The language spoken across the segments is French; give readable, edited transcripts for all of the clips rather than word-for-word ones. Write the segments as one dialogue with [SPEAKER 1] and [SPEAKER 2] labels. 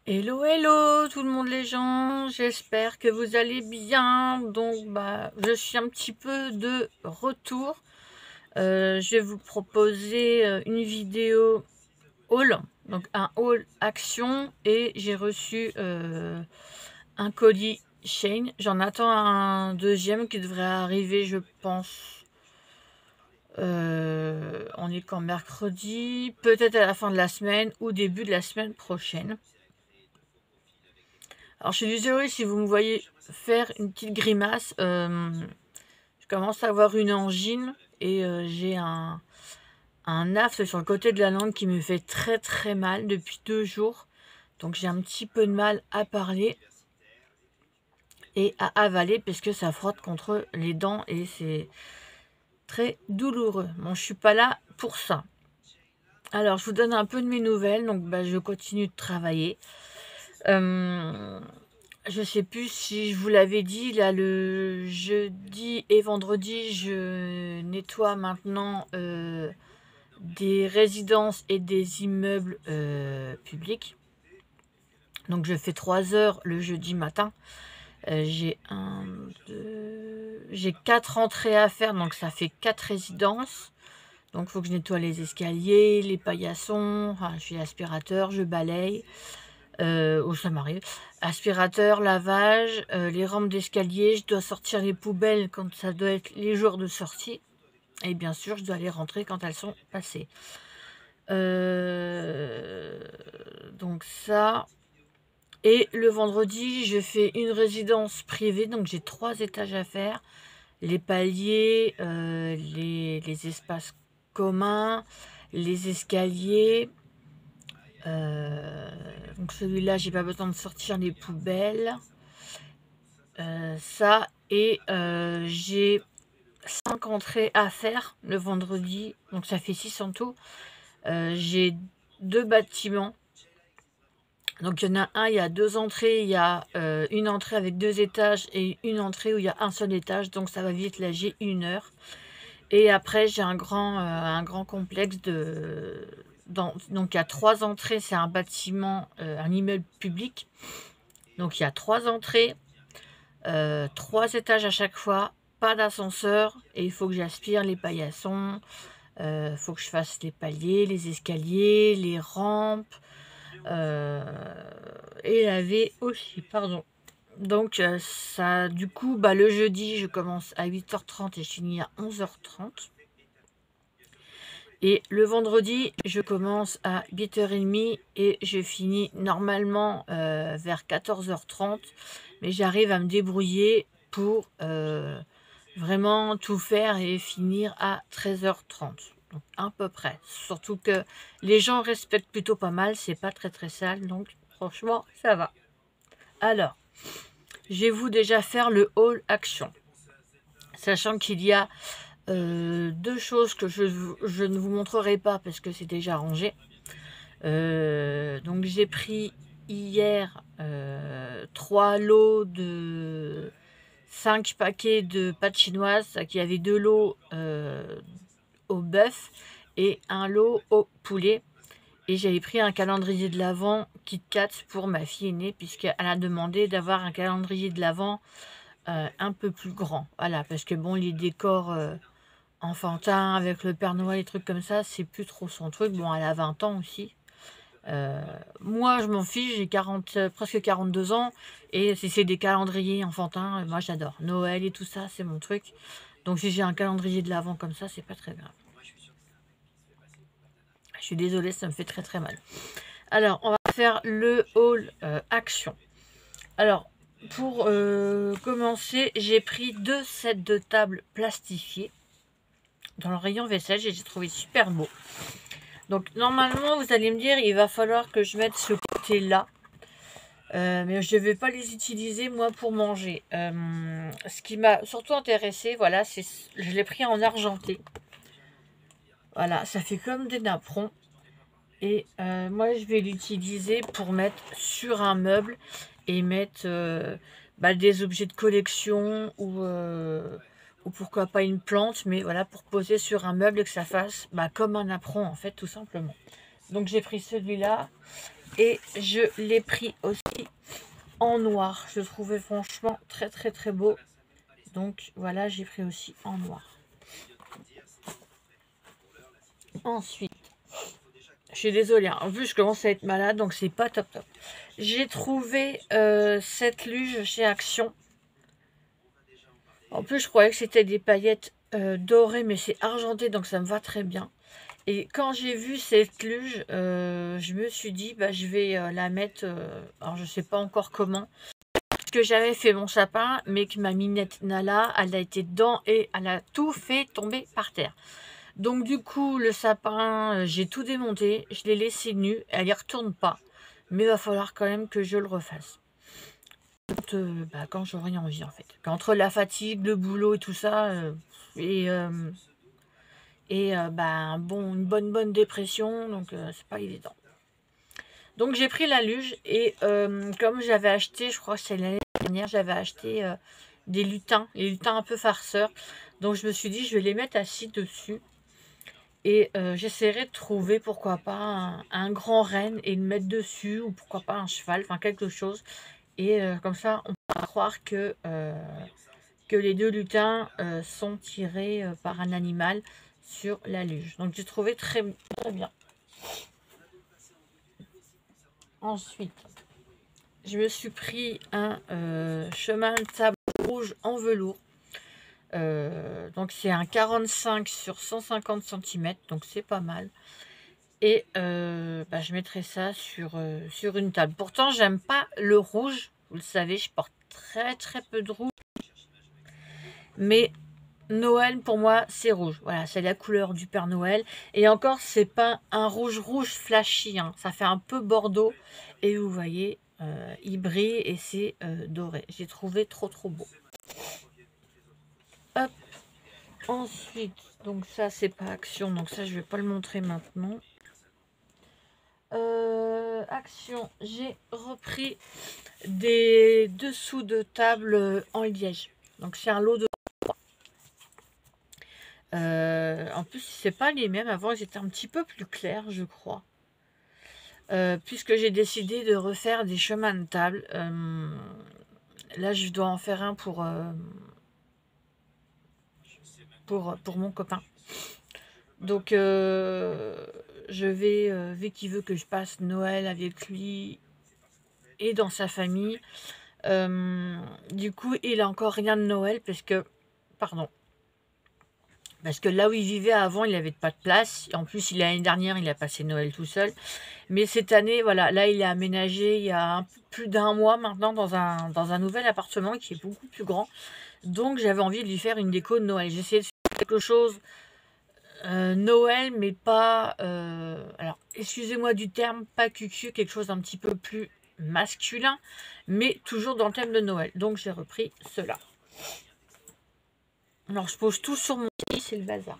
[SPEAKER 1] Hello, hello tout le monde les gens, j'espère que vous allez bien. Donc je suis un petit peu de retour. Je vais vous proposer une vidéo haul, donc un haul action, et j'ai reçu un colis Shein. J'en attends un deuxième qui devrait arriver, je pense. On est quand mercredi, peut-être à la fin de la semaine ou début de la semaine prochaine. Alors, je suis désolée si vous me voyez faire une petite grimace. Je commence à avoir une angine et j'ai un aft sur le côté de la langue qui me fait très très mal depuis 2 jours. Donc, j'ai un petit peu de mal à parler et à avaler parce que ça frotte contre les dents et c'est très douloureux. Bon, je suis pas là pour ça. Alors, je vous donne un peu de mes nouvelles. Donc, je continue de travailler. Je sais plus si je vous l'avais dit, là le jeudi et vendredi, je nettoie maintenant des résidences et des immeubles publics. Donc je fais 3 heures le jeudi matin. J'ai 4 entrées à faire, donc ça fait 4 résidences. Donc il faut que je nettoie les escaliers, les paillassons, enfin, je suis aspirateur, je balaye. Ça m'arrive. Aspirateur, lavage, les rampes d'escalier, je dois sortir les poubelles quand ça doit être les jours de sortie. Et bien sûr, je dois les rentrer quand elles sont passées. Donc ça. Et le vendredi, je fais une résidence privée, donc j'ai 3 étages à faire. Les paliers, les espaces communs, les escaliers. Donc celui-là, j'ai pas besoin de sortir les poubelles. Ça, et j'ai 5 entrées à faire le vendredi, donc ça fait 6 en tout. J'ai 2 bâtiments. Donc il y en a un, il y a 2 entrées, il y a une entrée avec 2 étages et une entrée où il y a un seul étage, donc ça va vite, là j'ai 1 heure. Et après j'ai un grand complexe donc il y a 3 entrées, c'est un bâtiment, un immeuble public. Donc il y a 3 entrées, 3 étages à chaque fois, pas d'ascenseur, et il faut que j'aspire les paillassons, faut que je fasse les paliers, les escaliers, les rampes, et laver aussi, pardon. Donc ça, du coup, le jeudi, je commence à 8h30 et je finis à 11h30. Et le vendredi, je commence à 8h30 et je finis normalement vers 14h30. Mais j'arrive à me débrouiller pour vraiment tout faire et finir à 13h30. Donc à peu près. Surtout que les gens respectent plutôt pas mal. C'est pas très très sale. Donc franchement, ça va. Alors, je vais vous déjà faire le haul action. Sachant qu'il y a 2 choses que je ne vous montrerai pas parce que c'est déjà rangé. Donc j'ai pris hier 3 lots de 5 paquets de pâtes chinoises, qui avait 2 lots au bœuf et un lot au poulet. Et j'avais pris un calendrier de l'Avent KitKat pour ma fille aînée, puisqu'elle a demandé d'avoir un calendrier de l'Avent un peu plus grand. Voilà, parce que bon, les décors enfantins avec le Père Noël, les trucs comme ça, c'est plus trop son truc. Bon, elle a 20 ans aussi. Moi, je m'en fiche, j'ai presque 42 ans, et si c'est des calendriers enfantins, moi j'adore. Noël et tout ça, c'est mon truc. Donc si j'ai un calendrier de l'Avent comme ça, c'est pas très grave. Je suis désolée, ça me fait très très mal. Alors, on va faire le haul action. Alors, pour commencer, j'ai pris 2 sets de tables plastifiées dans le rayon vaisselle, j'ai trouvé super beau. Donc normalement, vous allez me dire, il va falloir que je mette ce côté-là. Mais je ne vais pas les utiliser moi pour manger. Ce qui m'a surtout intéressé, voilà, je l'ai pris en argenté. Voilà, ça fait comme des napperons. Et moi, je vais l'utiliser pour mettre sur un meuble et mettre des objets de collection ou pourquoi pas une plante, mais voilà, pour poser sur un meuble et que ça fasse comme un napperon, en fait, tout simplement. Donc, j'ai pris celui-là. Et je l'ai pris aussi en noir. Je le trouvais franchement très très très beau. Donc voilà, j'ai pris aussi en noir. Ensuite, je suis désolée, hein. En plus je commence à être malade, donc c'est pas top top. J'ai trouvé cette luge chez Action. En plus je croyais que c'était des paillettes dorées, mais c'est argenté, donc ça me va très bien. Et quand j'ai vu cette luge, je me suis dit, bah, je vais la mettre, alors je sais pas encore comment, parce que j'avais fait mon sapin, mais que ma minette Nala, elle a été dedans et elle a tout fait tomber par terre. Donc du coup, le sapin, j'ai tout démonté, je l'ai laissé nu, elle y retourne pas, mais il va falloir quand même que je le refasse. Quand j'aurai envie en fait. Entre la fatigue, le boulot et tout ça, et une bonne dépression, donc c'est pas évident. Donc j'ai pris la luge et comme j'avais acheté, je crois que c'est l'année dernière, j'avais acheté des lutins, les lutins un peu farceurs. Donc je me suis dit, je vais les mettre assis dessus. Et j'essaierai de trouver, pourquoi pas, un grand renne et le mettre dessus, ou pourquoi pas un cheval, enfin quelque chose. Et comme ça, on pourra croire que les deux lutins sont tirés par un animal sur la luge. Donc j'ai trouvé très, très bien. Ensuite, je me suis pris un chemin de table rouge en velours. Donc c'est un 45 sur 150 cm, donc c'est pas mal. Et je mettrai ça sur une table. Pourtant, j'aime pas le rouge. Vous le savez, je porte très très peu de rouge. Mais Noël, pour moi, c'est rouge. Voilà, c'est la couleur du Père Noël. Et encore, c'est pas un rouge flashy, hein. Ça fait un peu bordeaux. Et vous voyez, il brille et c'est doré. J'ai trouvé trop beau. Hop. Ensuite, donc ça, c'est pas Action. Donc ça, je vais pas le montrer maintenant. Action, j'ai repris des dessous de table en liège. Donc c'est un lot de... en plus, c'est pas les mêmes. Avant, ils étaient un petit peu plus clairs, je crois. Puisque j'ai décidé de refaire des chemins de table. Là, je dois en faire un pour mon copain. Donc, je vais, vu qu'il veut que je passe Noël avec lui et dans sa famille, du coup, il a encore rien de Noël parce que là où il vivait avant, il n'avait pas de place. En plus, l'année dernière, il a passé Noël tout seul. Mais cette année, voilà, là, il est aménagé il y a plus d'un mois maintenant dans un nouvel appartement qui est beaucoup plus grand. Donc, j'avais envie de lui faire une déco de Noël. J'ai essayé de faire quelque chose Noël, mais pas... alors, excusez-moi du terme, pas cucu, quelque chose d'un petit peu plus masculin, mais toujours dans le thème de Noël. Donc, j'ai repris cela. Alors, je pose tout sur mon lit, c'est le bazar.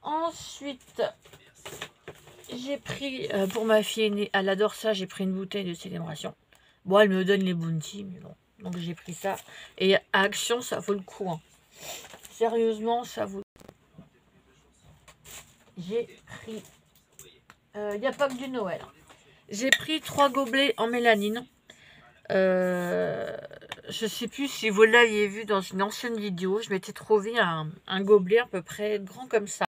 [SPEAKER 1] Ensuite, j'ai pris, pour ma fille aînée, elle adore ça, j'ai pris une bouteille de célébration. Bon, elle me donne les bounty, mais bon. Donc, j'ai pris ça. Et à Action, ça vaut le coup, hein. Sérieusement, ça vaut le coup. J'ai pris... Il n'y a pas que du Noël. J'ai pris 3 gobelets en mélanine. Je sais plus si vous l'aviez vu dans une ancienne vidéo. Je m'étais trouvé un gobelet à peu près grand comme ça,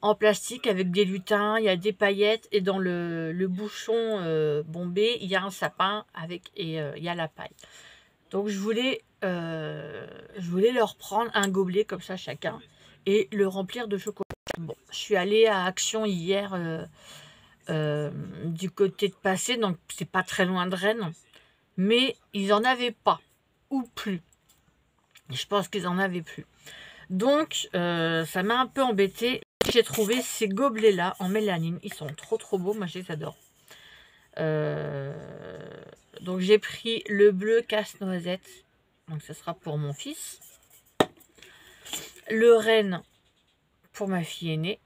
[SPEAKER 1] en plastique avec des lutins, il y a des paillettes et dans le bouchon bombé, il y a un sapin et il y a la paille. Donc je voulais leur prendre un gobelet comme ça chacun et le remplir de chocolat. Bon, je suis allée à Action hier du côté de Passé, donc c'est pas très loin de Rennes, mais ils en avaient pas ou plus. Je pense qu'ils en avaient plus. Donc ça m'a un peu embêtée. J'ai trouvé ces gobelets là en mélanine, ils sont trop beaux, moi je les adore. Donc j'ai pris le bleu casse-noisette, donc ce sera pour mon fils, le renne pour ma fille aînée,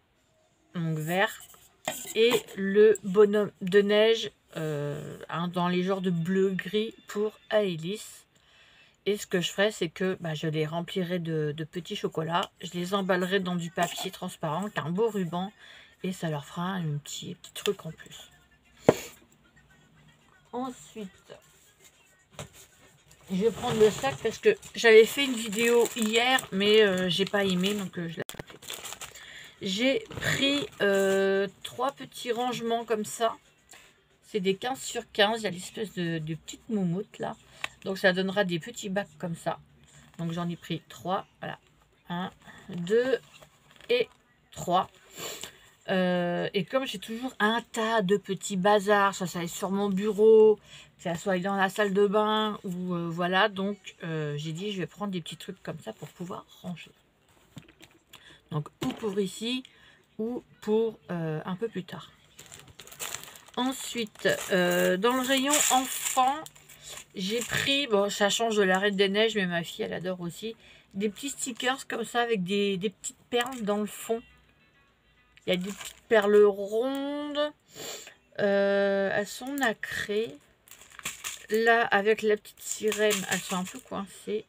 [SPEAKER 1] donc vert, et le bonhomme de neige dans les genres de bleu gris pour Aélis. Et ce que je ferai, c'est que je les remplirai de petits chocolats. Je les emballerai dans du papier transparent, avec un beau ruban. Et ça leur fera un petit truc en plus. Ensuite, je vais prendre le sac parce que j'avais fait une vidéo hier, mais j'ai pas aimé, donc je l'ai pas fait. J'ai pris 3 petits rangements comme ça. C'est des 15 sur 15. Il y a l'espèce de petite moumoute là. Donc ça donnera des petits bacs comme ça. Donc j'en ai pris 3. Voilà. 1, 2 et 3. Et comme j'ai toujours un tas de petits bazars, ça est sur mon bureau, que ça soit dans la salle de bain, ou voilà, donc j'ai dit je vais prendre des petits trucs comme ça pour pouvoir ranger. Donc ou pour ici, ou pour un peu plus tard. Ensuite, dans le rayon enfant, j'ai pris, bon ça change de la Reine des Neiges, mais ma fille elle adore aussi, des petits stickers comme ça avec des petites perles dans le fond. Il y a des petites perles rondes. Elles sont nacrées. Là, avec la petite sirène, elles sont un peu coincées.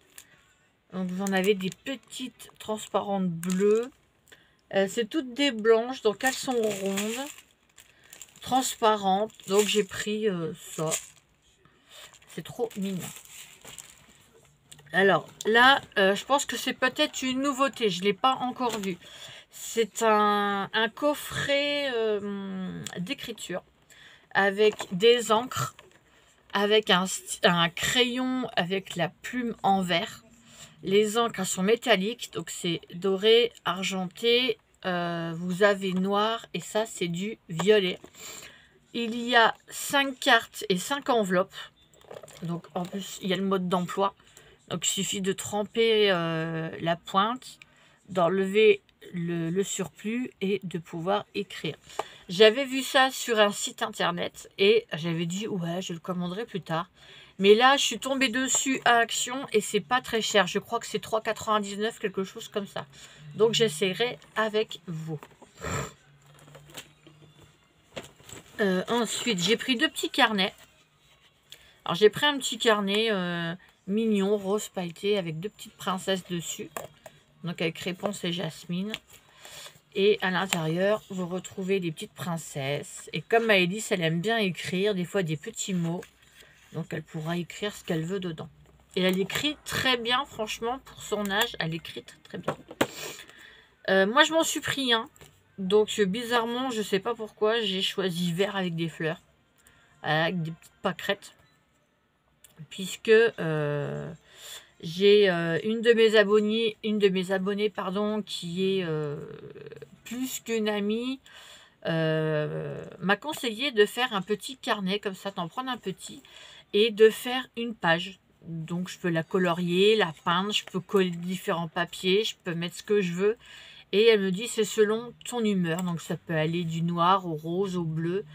[SPEAKER 1] Donc, vous en avez des petites transparentes bleues. C'est toutes des blanches, donc elles sont rondes. Transparentes. Donc, j'ai pris ça. C'est trop mignon. Alors, là, je pense que c'est peut-être une nouveauté. Je ne l'ai pas encore vu. C'est un coffret d'écriture avec des encres, avec un crayon avec la plume en verre. Les encres sont métalliques, donc c'est doré, argenté. Vous avez noir et ça c'est du violet. Il y a 5 cartes et 5 enveloppes. Donc en plus il y a le mode d'emploi. Donc il suffit de tremper la pointe, d'enlever le surplus et de pouvoir écrire. J'avais vu ça sur un site internet et j'avais dit ouais je le commanderai plus tard. Mais là je suis tombée dessus à Action et c'est pas très cher. Je crois que c'est 3,99 quelque chose comme ça. Donc j'essaierai avec vous. Ensuite j'ai pris 2 petits carnets. Alors j'ai pris un petit carnet mignon rose pailleté avec 2 petites princesses dessus. Donc avec réponse et jasmine. Et à l'intérieur, vous retrouvez des petites princesses. Et comme Maëlys, elle aime bien écrire, des fois des petits mots. Donc elle pourra écrire ce qu'elle veut dedans. Et elle écrit très bien, franchement, pour son âge, elle écrit très très bien. Moi, je m'en suis pris un. Donc bizarrement, je sais pas pourquoi, j'ai choisi vert avec des fleurs. Avec des petites pâquerettes. Puisque j'ai une de mes abonnées pardon, qui est plus qu'une amie, m'a conseillé de faire un petit carnet comme ça, d'en prendre un petit et de faire une page. Donc je peux la colorier, la peindre, je peux coller différents papiers, je peux mettre ce que je veux. Et elle me dit c'est selon ton humeur, donc ça peut aller du noir au rose, au bleu.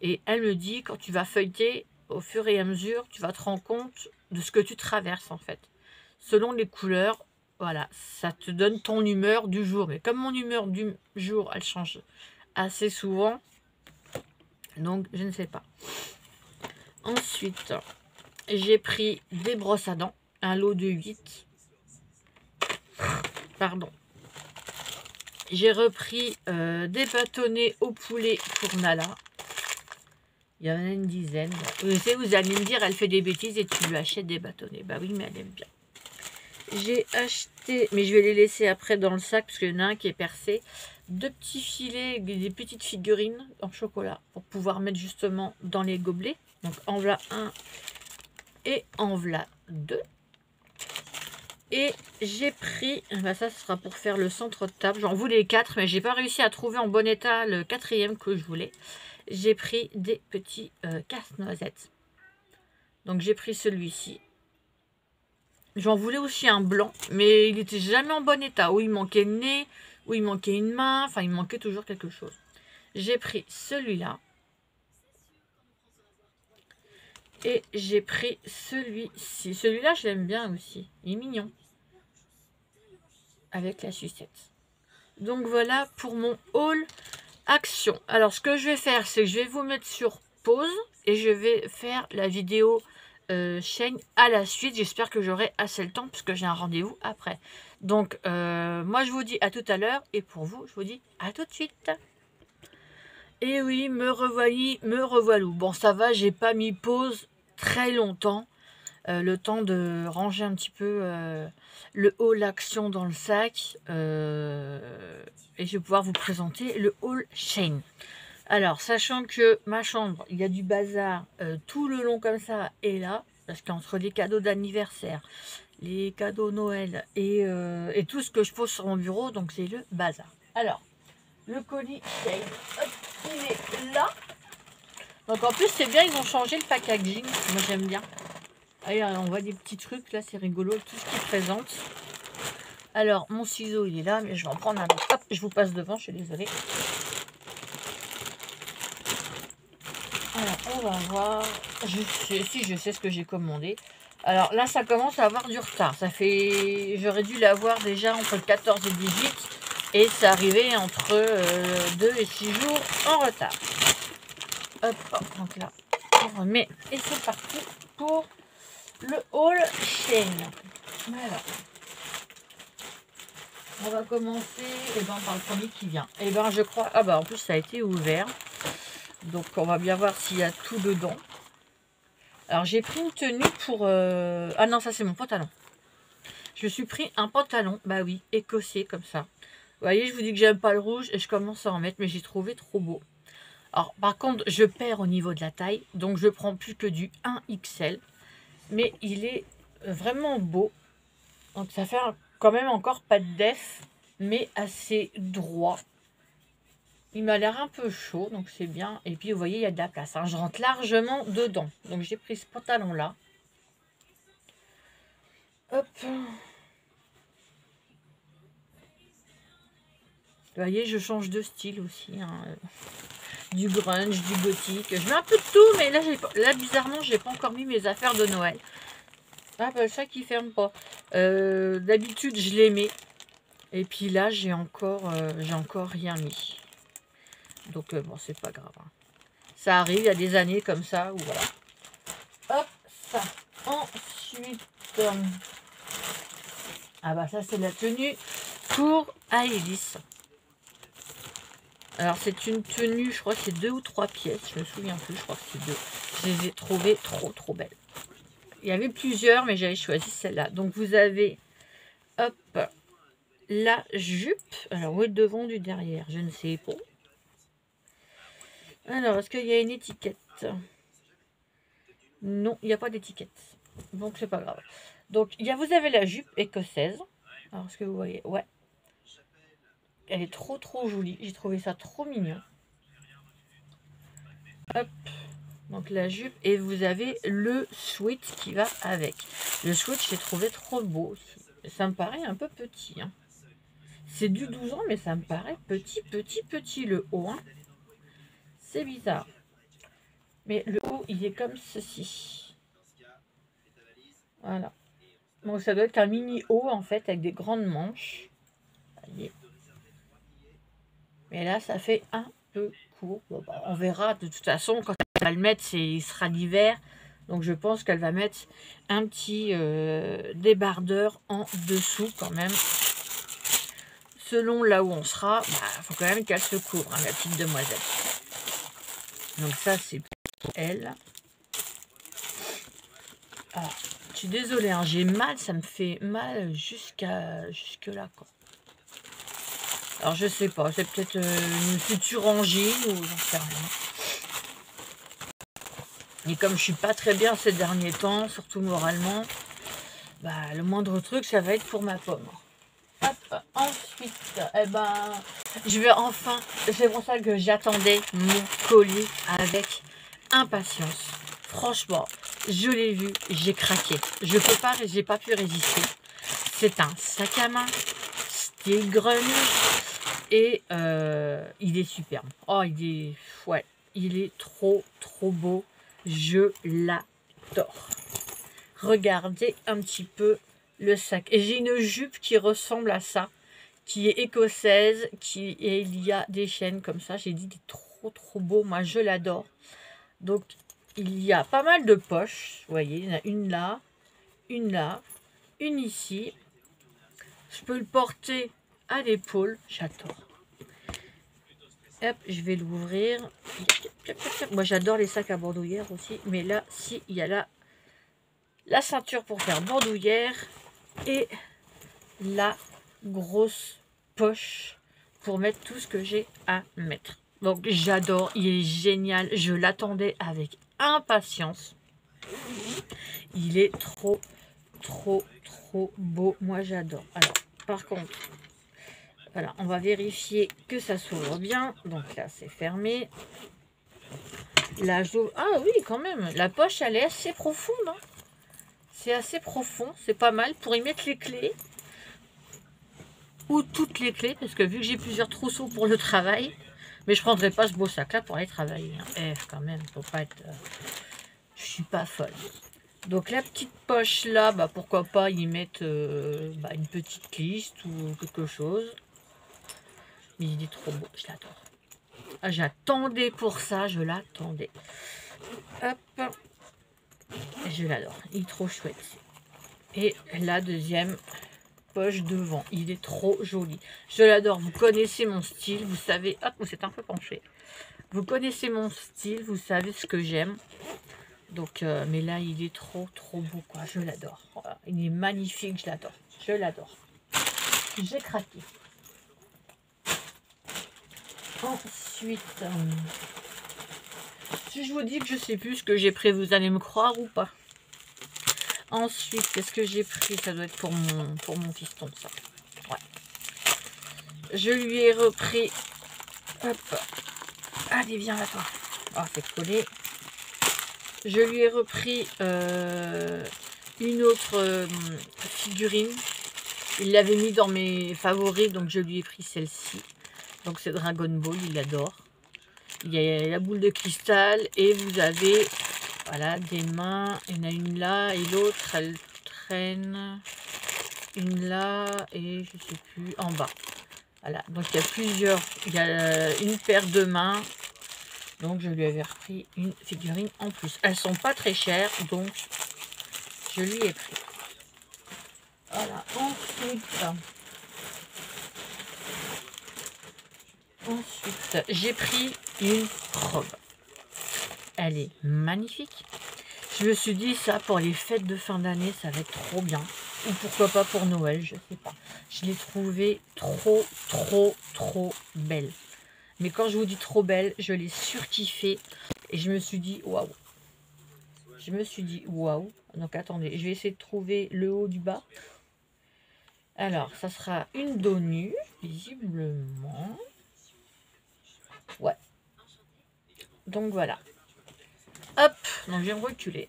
[SPEAKER 1] Et elle me dit quand tu vas feuilleter, au fur et à mesure, tu vas te rendre compte de ce que tu traverses en fait. Selon les couleurs, voilà, ça te donne ton humeur du jour. Mais comme mon humeur du jour, elle change assez souvent, donc je ne sais pas. Ensuite, j'ai pris des brosses à dents, un lot de 8. Pardon. J'ai repris des bâtonnets au poulet pour Nala. Il y en a une dizaine. Vous allez me dire, elle fait des bêtises et tu lui achètes des bâtonnets. Bah oui, mais elle aime bien. J'ai acheté, mais je vais les laisser après dans le sac parce qu'il y en a un qui est percé. 2 petits filets, des petites figurines en chocolat pour pouvoir mettre justement dans les gobelets. Donc en voilà 1 et en voilà 2. Et j'ai pris, bah ça ce sera pour faire le centre de table. J'en voulais 4, mais j'ai pas réussi à trouver en bon état le 4e que je voulais. J'ai pris des petits casse-noisettes. Donc j'ai pris celui-ci. J'en voulais aussi un blanc, mais il n'était jamais en bon état. Ou il manquait le nez, ou il manquait une main. Enfin, il manquait toujours quelque chose. J'ai pris celui-là. Et j'ai pris celui-ci. Celui-là, je l'aime bien aussi. Il est mignon. Avec la sucette. Donc voilà pour mon haul Action. Alors, ce que je vais faire, c'est que je vais vous mettre sur pause. Et je vais faire la vidéo chaîne à la suite. J'espère que j'aurai assez le temps puisque j'ai un rendez-vous après. Donc moi je vous dis à tout à l'heure et pour vous je vous dis à tout de suite. Et oui, me revoilà, me revoilou. Bon, ça va, j'ai pas mis pause très longtemps. Le temps de ranger un petit peu le haul action dans le sac. Et je vais pouvoir vous présenter le haul Shein. Alors, sachant que ma chambre, il y a du bazar tout le long comme ça et là, parce qu'entre les cadeaux d'anniversaire, les cadeaux Noël et tout ce que je pose sur mon bureau, donc c'est le bazar. Alors, le colis Shein, hop, il est là. Donc en plus, c'est bien, ils ont changé le packaging. Moi, j'aime bien. Allez, on voit des petits trucs, là, c'est rigolo, tout ce qu'ils présentent. Alors, mon ciseau, il est là, mais je vais en prendre un autre. Hop, je vous passe devant, je suis désolée. Alors, on va voir. Si je sais ce que j'ai commandé. Alors là, ça commence à avoir du retard. Ça fait... J'aurais dû l'avoir déjà entre le 14 et 18. Et c'est arrivé entre 2 et 6 jours en retard. Hop, hop, donc là, on remet. Et c'est parti pour le haul Shein. Voilà. On va commencer par le premier qui vient. Je crois... Ah bah en plus, ça a été ouvert. Donc, on va bien voir s'il y a tout dedans. Alors, j'ai pris une tenue pour... Ah non, ça, c'est mon pantalon. Je me suis pris un pantalon, bah oui, écossais, comme ça. Vous voyez, je vous dis que j'aime pas le rouge et je commence à en mettre, mais j'ai trouvé trop beau. Alors, par contre, je perds au niveau de la taille, donc je prends plus que du 1XL. Mais il est vraiment beau. Donc, ça fait quand même encore pas de def, mais assez droit. Il m'a l'air un peu chaud, donc c'est bien. Et puis, vous voyez, il y a de la place. Hein. Je rentre largement dedans. Donc, j'ai pris ce pantalon-là. Hop. Vous voyez, je change de style aussi. Hein. Du grunge, du gothique. Je mets un peu de tout, mais là bizarrement, j'ai pas encore mis mes affaires de Noël. Ah, bah, ça qui ferme pas. D'habitude, je les mets. Et puis là, j'ai encore rien mis. Donc, bon, c'est pas grave. Hein. Ça arrive, il y a des années comme ça, ou voilà. Hop, ça. Ensuite, ah bah ça, c'est la tenue pour Aélis. Alors, c'est une tenue, je crois que c'est 2 ou 3 pièces. Je me souviens plus, je crois que c'est 2. Je les ai trouvées trop belles. Il y avait plusieurs, mais j'avais choisi celle-là. Donc, vous avez, hop, la jupe. Alors, où est le devant du derrière? Je ne sais pas. Alors, est-ce qu'il y a une étiquette? Non, il n'y a pas d'étiquette. Donc, c'est pas grave. Donc, vous avez la jupe écossaise. Alors, est-ce que vous voyez? Ouais. Elle est trop jolie. J'ai trouvé ça trop mignon. Hop. Donc, la jupe. Et vous avez le sweat qui va avec. Le sweat, j'ai trouvé trop beau aussi. Ça me paraît un peu petit. Hein. C'est du 12 ans, mais ça me paraît petit le haut. Hein. C'est bizarre. Mais le haut, il est comme ceci. Voilà. Donc ça doit être un mini haut en fait avec des grandes manches. Allez. Mais là, ça fait un peu court. Bon, bah, on verra de toute façon quand elle va le mettre, il sera l'hiver. Donc je pense qu'elle va mettre un petit débardeur en dessous quand même. Selon là où on sera, il faut quand même qu'elle se couvre, hein, la petite demoiselle. Donc ça, c'est pour elle. Alors, je suis désolée, hein, j'ai mal, ça me fait mal jusque là, quoi. Alors, je sais pas, c'est peut-être une future angine ou j'en sais rien. Et comme je suis pas très bien ces derniers temps, surtout moralement, bah, le moindre truc, ça va être pour ma pomme. Hop, ensuite, je vais enfin, c'est pour ça que j'attendais mon colis avec impatience. Franchement, je l'ai vu, j'ai craqué. J'ai pas pu résister. C'est un sac à main style grunge et il est superbe. Oh, il est trop beau. Je l'adore. Regardez un petit peu le sac. Et j'ai une jupe qui ressemble à ça, qui est écossaise, et il y a des chaînes comme ça. J'ai dit, il est trop beau. Moi, je l'adore. Donc, il y a pas mal de poches. Vous voyez, il y en a une là, une ici. Je peux le porter à l'épaule. J'adore. Hop, je vais l'ouvrir. Moi, j'adore les sacs à bandoulière aussi. Mais là, si, il y a la ceinture pour faire bandoulière et la grosse poche pour mettre tout ce que j'ai à mettre. Donc, j'adore. Il est génial. Je l'attendais avec impatience. Il est trop beau. Moi, j'adore. Alors, par contre, voilà, on va vérifier que ça s'ouvre bien. Donc là, c'est fermé. Là, j'ouvre. Ah oui, quand même. La poche, elle est assez profonde. Hein. C'est assez profond. C'est pas mal pour y mettre les clés. Ou toutes les clés. Parce que vu que j'ai plusieurs trousseaux pour le travail. Mais je prendrai pas ce beau sac-là pour aller travailler. Hein. Quand même, faut pas être... je suis pas folle. Donc la petite poche là, bah, pourquoi pas y mettre une petite liste ou quelque chose. Mais il est trop beau, je l'adore. Ah, j'attendais pour ça, je l'attendais. Hop. Je l'adore, il est trop chouette. Et la deuxième poche devant, il est trop joli. Je l'adore, vous connaissez mon style, vous savez... Hop, vous êtes un peu penché. Vous connaissez mon style, vous savez ce que j'aime. Donc, mais là, il est trop beau, quoi. Je l'adore. Voilà. Il est magnifique, je l'adore. Je l'adore. J'ai craqué. Ensuite, si je vous dis que je sais plus ce que j'ai pris, vous allez me croire ou pas? Ensuite, qu'est-ce que j'ai pris? Ça doit être pour mon fiston, ça. Ouais. Je lui ai repris... Hop. Allez, viens là, toi. Oh, c'est collé. Je lui ai repris une autre figurine. Il l'avait mis dans mes favoris, donc je lui ai pris celle-ci. Donc c'est Dragon Ball, il adore. Il y a la boule de cristal et vous avez voilà, des mains. Il y en a une là et l'autre, elle traîne. Une là et je sais plus, en bas. Voilà, donc il y a plusieurs, il y a une paire de mains. Donc je lui avais repris une figurine en plus. Elles sont pas très chères, donc je lui ai pris. Voilà, ensuite j'ai pris une robe. Elle est magnifique. Je me suis dit ça pour les fêtes de fin d'année, ça va être trop bien. Ou pourquoi pas pour Noël, je sais pas. Je l'ai trouvée trop belle. Mais quand je vous dis trop belle, je l'ai surkiffée. Et je me suis dit, waouh. Je me suis dit, waouh. Donc attendez, je vais essayer de trouver le haut du bas. Alors, ça sera une dos nue, visiblement. Ouais. Donc voilà. Hop, donc je vais me reculer.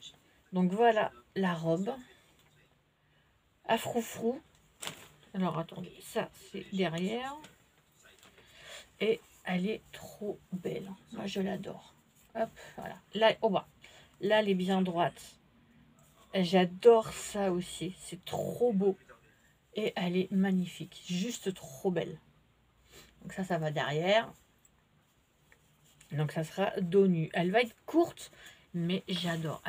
[SPEAKER 1] Donc voilà la robe. À froufrou. Alors attendez, ça c'est derrière. Et elle est trop belle. Moi je l'adore. Hop, voilà. Là, au bas. Là, elle est bien droite. J'adore ça aussi. C'est trop beau. Et elle est magnifique. Juste trop belle. Donc ça va derrière. Donc ça sera dos nu. Elle va être courte, mais j'adore.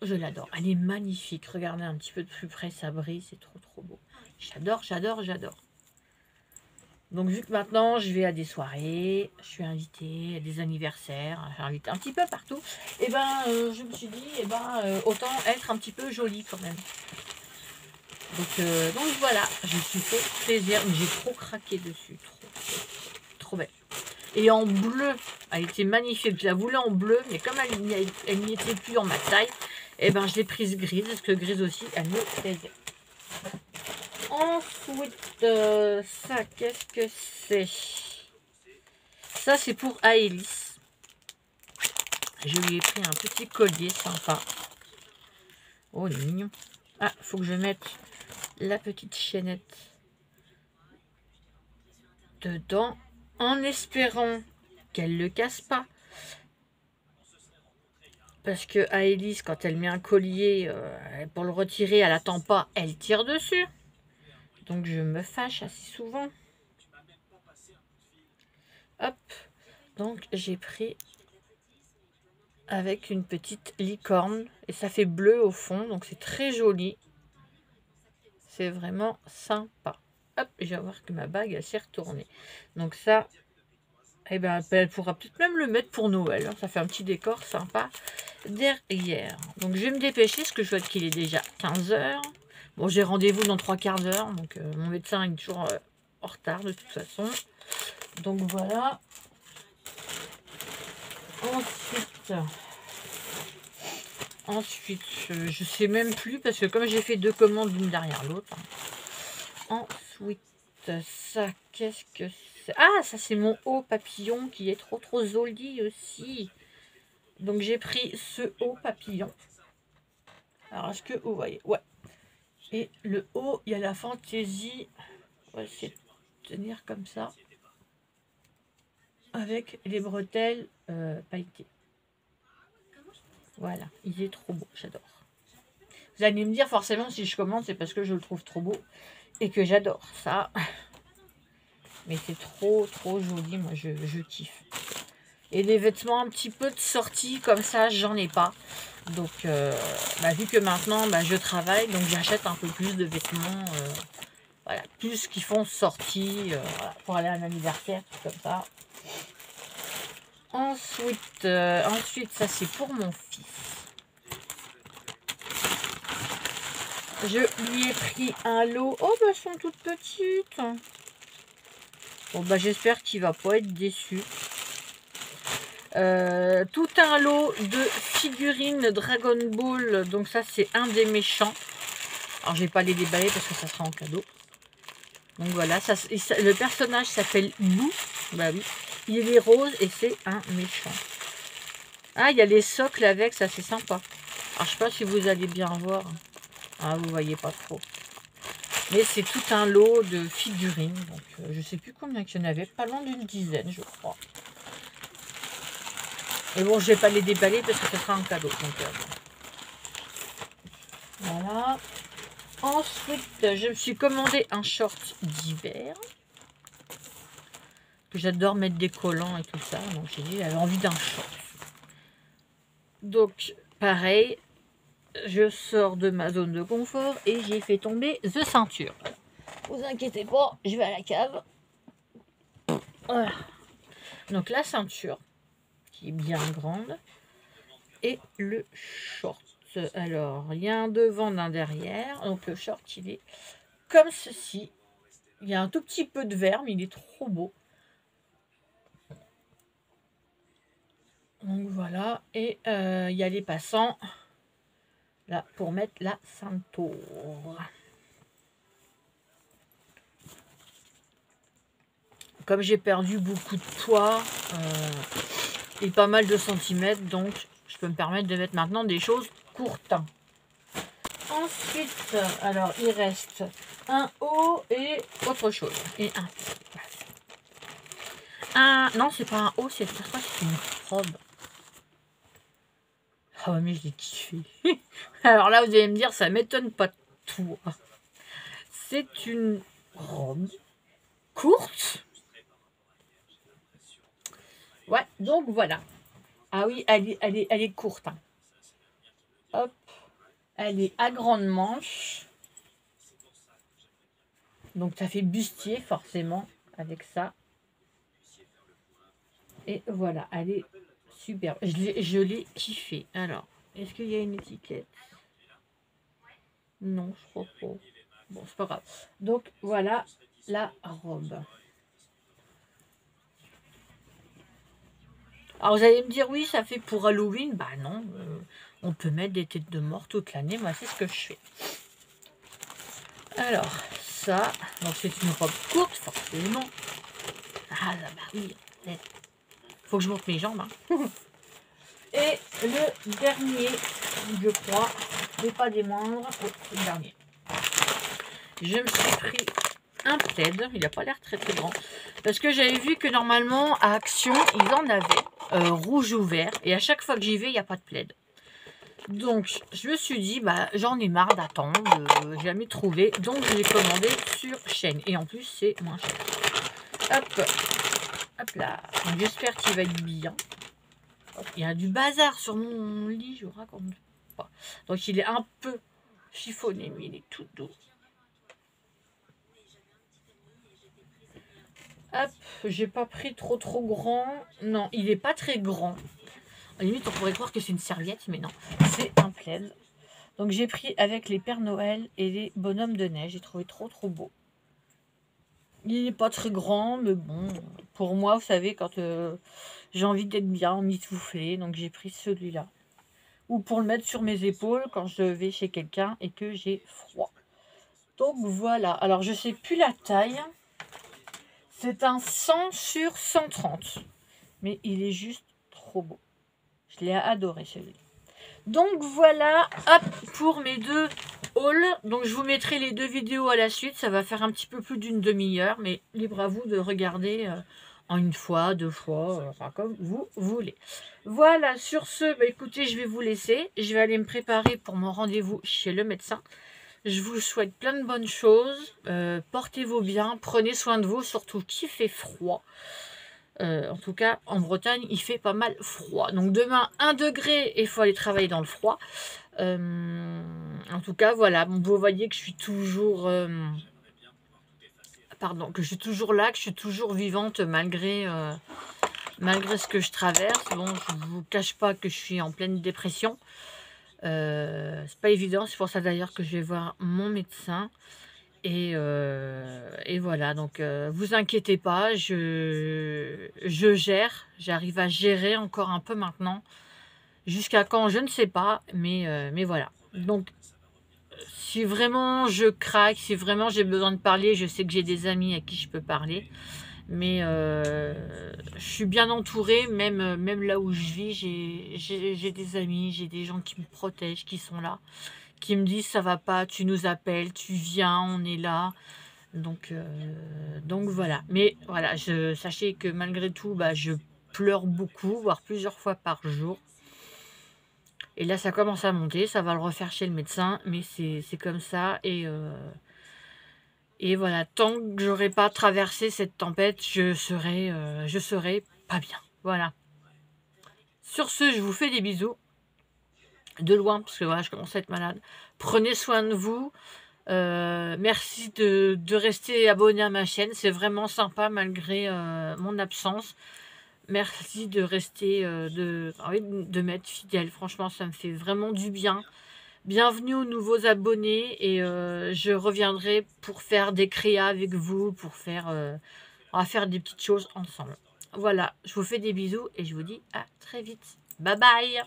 [SPEAKER 1] Je l'adore. Elle est magnifique. Regardez un petit peu de plus près, ça brille. C'est trop beau. J'adore. Donc vu que maintenant je vais à des soirées, je suis invitée à des anniversaires, je suis invitée un petit peu partout, et je me suis dit, autant être un petit peu jolie quand même. Donc voilà, je me suis fait plaisir, mais j'ai trop craqué dessus. Trop belle. Et en bleu, elle était magnifique. Je la voulais en bleu, mais comme elle n'y était plus dans ma taille, je l'ai prise grise, parce que grise aussi, elle me plaisait. Ensuite, ça, qu'est-ce que c'est? Ça, c'est pour Aélis. Je lui ai pris un petit collier sympa. Oh, il est mignon. Ah, faut que je mette la petite chaînette dedans, en espérant qu'elle ne le casse pas. Parce que Aélis, quand elle met un collier, pour le retirer, elle n'attend pas, elle tire dessus. Donc je me fâche assez souvent. Hop. Donc j'ai pris avec une petite licorne. Et ça fait bleu au fond. Donc c'est très joli. C'est vraiment sympa. Hop, je vais voir que ma bague, elle s'est retournée. Donc ça, Et ben, elle pourra peut-être même le mettre pour Noël. Hein. Ça fait un petit décor sympa derrière. Donc, je vais me dépêcher parce que je vois qu'il est déjà 15 h. Bon, j'ai rendez-vous dans 3/4 d'heure. Donc, mon médecin est toujours en retard de toute façon. Donc, voilà. Ensuite, je sais même plus parce que comme j'ai fait 2 commandes l'une derrière l'autre. Ensuite, ça, qu'est-ce que c'est? Ah, ça c'est mon haut papillon qui est trop joli aussi. Donc j'ai pris ce haut papillon. Alors est-ce que vous voyez? Ouais. Et le haut, il y a la fantaisie. On va essayer de tenir comme ça. Avec les bretelles pailletées. Voilà, il est trop beau, j'adore. Vous allez me dire forcément si je commande, c'est parce que je le trouve trop beau et que j'adore ça. Mais c'est trop joli, moi je kiffe. Et des vêtements un petit peu de sortie comme ça, j'en ai pas. Donc vu que maintenant je travaille, donc j'achète un peu plus de vêtements, voilà, plus qui font sortie, voilà, pour aller à un anniversaire, tout comme ça. Ensuite, ça c'est pour mon fils. Je lui ai pris un lot. Oh, elles sont toutes petites. Bon, j'espère qu'il va pas être déçu. Tout un lot de figurines Dragon Ball. Donc ça, c'est un des méchants. Alors, je vais pas les déballer parce que ça sera en cadeau. Donc voilà, le personnage s'appelle Boo. Bah oui. Il est rose et c'est un méchant. Ah, il y a les socles avec, ça c'est sympa. Alors, je sais pas si vous allez bien voir. Ah, vous voyez pas trop. Mais c'est tout un lot de figurines. Donc, je sais plus combien qu'il y en avait. Pas loin d'une dizaine, je crois. Mais bon, je vais pas les déballer parce que ce sera un cadeau. Donc, voilà. Ensuite, je me suis commandé un short d'hiver. Que j'adore mettre des collants et tout ça. Donc, j'ai dit, j'avais envie d'un short. Donc, pareil. Je sors de ma zone de confort et j'ai fait tomber the ceinture. Vous inquiétez pas, je vais à la cave. Voilà. Donc la ceinture, qui est bien grande, et le short. Alors, il y a un devant, un derrière. Donc le short, il est comme ceci. Il y a un tout petit peu de vert, mais il est trop beau. Donc voilà. Et il y a les passants, là, pour mettre la ceinture. Comme j'ai perdu beaucoup de poids et pas mal de centimètres, donc je peux me permettre de mettre maintenant des choses courtes. Ensuite, alors il reste un haut et autre chose. Et non, c'est pas un haut, c'est une robe. Ah ouais, mais je l'ai kiffé. Alors là, vous allez me dire, ça m'étonne pas de tout. C'est une robe courte. Ouais, donc voilà. Ah oui, elle est courte. Hein. Hop. Elle est à grande manche. Donc ça fait bustier forcément avec ça. Et voilà, elle est super. Je l'ai kiffé. Alors, est-ce qu'il y a une étiquette? Non, je crois pas. Bon, c'est pas grave. Donc voilà la robe. Alors vous allez me dire, oui, ça fait pour Halloween. Bah non, on peut mettre des têtes de mort toute l'année. Moi, c'est ce que je fais. Alors, ça, donc c'est une robe courte, forcément. Ah, bah oui. Faut que je monte mes jambes. Hein. Et le dernier, je crois, mais pas des moindres. Oh, le dernier. Je me suis pris un plaid. Il n'a pas l'air très grand. Parce que j'avais vu que normalement, à Action, ils en avaient rouge ou vert. Et à chaque fois que j'y vais, il n'y a pas de plaid. Donc, je me suis dit, j'en ai marre d'attendre. J'ai jamais trouvé. Donc, je l'ai commandé sur Shein. Et en plus, c'est moins cher. Hop. Hop là. J'espère qu'il va être bien. Il y a du bazar sur mon lit, je vous raconte pas. Donc il est un peu chiffonné, mais il est tout doux. Hop, j'ai pas pris trop grand. Non, il est pas très grand. À la limite, on pourrait croire que c'est une serviette, mais non. C'est un plaid. Donc j'ai pris avec les Pères Noël et les bonhommes de neige. J'ai trouvé trop beau. Il n'est pas très grand, mais bon, pour moi, vous savez, quand j'ai envie d'être bien emmitouflée, donc j'ai pris celui-là. Ou pour le mettre sur mes épaules quand je vais chez quelqu'un et que j'ai froid. Donc voilà, alors je sais plus la taille. C'est un 100 sur 130. Mais il est juste trop beau. Je l'ai adoré celui-là. Donc voilà, hop, pour mes deux hauls. Donc je vous mettrai les deux vidéos à la suite. Ça va faire un petit peu plus d'une demi-heure. Mais libre à vous de regarder en une fois, deux fois, enfin comme vous voulez. Voilà, sur ce, bah, écoutez, je vais vous laisser. Je vais aller me préparer pour mon rendez-vous chez le médecin. Je vous souhaite plein de bonnes choses. Portez-vous bien, prenez soin de vous, surtout qu'il fait froid. En tout cas, en Bretagne, il fait pas mal froid. Donc demain, 1 degré et il faut aller travailler dans le froid. En tout cas, voilà. Vous voyez que je suis toujours... pardon, que je suis toujours là, que je suis toujours vivante malgré ce que je traverse. Bon, je ne vous cache pas que je suis en pleine dépression. C'est pas évident. C'est pour ça d'ailleurs que je vais voir mon médecin. Et voilà, donc vous inquiétez pas, je gère, j'arrive à gérer encore un peu maintenant. Jusqu'à quand, je ne sais pas, mais voilà. Donc, si vraiment je craque, si vraiment j'ai besoin de parler, je sais que j'ai des amis à qui je peux parler. Mais je suis bien entourée, même là où je vis, j'ai des amis, j'ai des gens qui me protègent, qui sont là, qui me disent ça va pas, tu nous appelles, tu viens, on est là. Donc voilà. Mais voilà, sachez que malgré tout, bah, je pleure beaucoup, voire plusieurs fois par jour. Et là, ça commence à monter, ça va le refaire chez le médecin, mais c'est comme ça. Et voilà, tant que j'aurai pas traversé cette tempête, je serai pas bien. Voilà. Sur ce, je vous fais des bisous. De loin, parce que voilà, je commence à être malade. Prenez soin de vous. Merci de rester abonné à ma chaîne. C'est vraiment sympa malgré mon absence. Merci de rester, de m'être fidèle. Franchement, ça me fait vraiment du bien. Bienvenue aux nouveaux abonnés et je reviendrai pour faire des créas avec vous, on va faire des petites choses ensemble. Voilà, je vous fais des bisous et je vous dis à très vite. Bye bye!